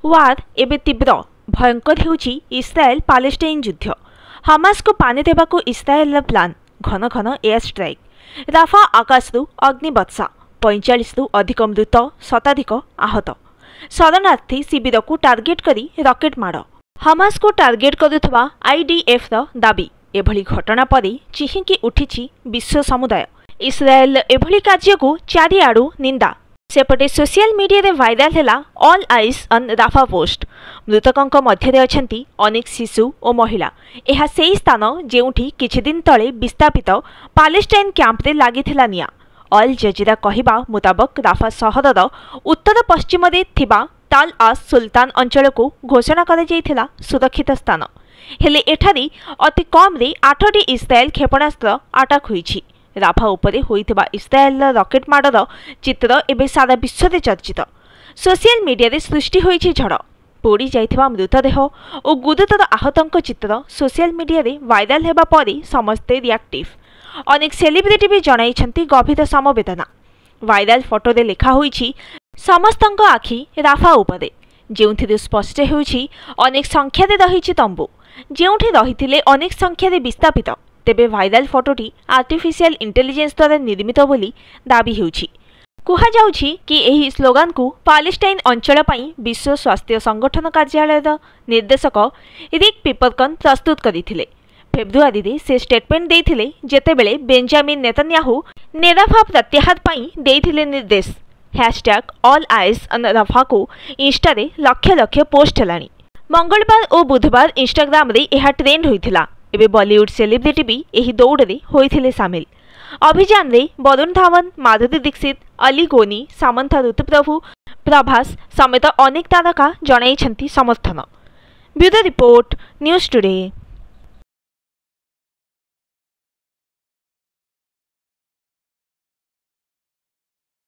वार एबे तीव्र भयंकर होउछि इस्राएल पालेस्टाइन युद्ध। हमास को पानी देवाकू इस्राएल प्लान, घन घन एयर स्ट्राइक, राफा आकाशरू अग्निवर्षा, 45 रु अधिक मृत, शताधिक आहत, शरणार्थी शिविर को टार्गेट करी रॉकेट माड़, हमास को टार्गेट करुवा आईडीएफ दाबी। एभली घटना पर चिहिंकी उठिछि विश्व समुदाय। इस्राएल एभली कार्य को चारिआडू निंदा। सेपटे सोशल मीडिया रे वायरल हैला all eyes on Rafah post. मृतकों मध्य अछंती अनेक शिशु और महिला। यह सेही स्थान जेउठी किछि दिन तले विस्थापित पालेस्टाइन कैंप रे लागिथिला निया। अल जजीरा कहिबा मुताबक राफा सहरर उत्तर पश्चिम रे थिबा ताल आस सुल्तान अंचल को घोषणा करा जायथिला सुरक्षित स्थान। हेले एठारी अति कम रे 8टी इस्राएल क्षेपणास्त्र अटैक होईछि। राफा उपरे होइथिबा इस्राएल रॉकेट माडर चित्र एबे सारा विश्व रे चर्चित। सोशल मीडिया रे सृष्टि होईछि झड़। पोड़ी जाइथिबा मृतदेह और गुरुतर आहतंक चित्र सोशल मीडिया रे वायरल हेबा परे समस्ते रिएक्टिव। अनेक सेलिब्रिटी भी जणाइछंती गभीर समवेदना। वायरल फोटो रे लेखा होईछि समस्तंक आखि राफा उपरे, जेउथिरे स्पष्ट होईछि अनेक संख्या रे रहिछि तंबू, जेउठी रहिथिले अनेक संख्या रे विस्थापित। तेबे वायरल फोटोटी आर्टिफिशियल इंटेलिजेंस द्वारा निर्मित बोली दाबी हेउछि। कुहा जाउछि कि एही स्लोगान को पालेस्टाइन अंचल पई विश्व स्वास्थ्य संगठन कार्यालय निर्देशक रिक पिपरकन प्रस्तुत करिथिले। फेब्रुआरी रे से स्टेटमेंट देइथिले जेतेबेले बेंजामिन नेतन्याहू नेराफा प्रत्याहार पई देइथिले निर्देश। #ऑल आइज ऑन राफा को इंस्टा रे लक्ष लक्ष पोस्ट हलानी। मंगलवार और बुधवार इंस्टाग्राम रे एहा ट्रेंड होइथिला। एबे बॉलीवुड सेलिब्रिटी भी एही दौड़ रे होइथिले शामिल। अभियान रे वरुण धवन, माधुरी दीक्षित, अली गोनी, सामंथा ऋतुप्रभु, प्रभास समेत अनेक तारका जणाइछंती समर्थन। Bureau report, news today.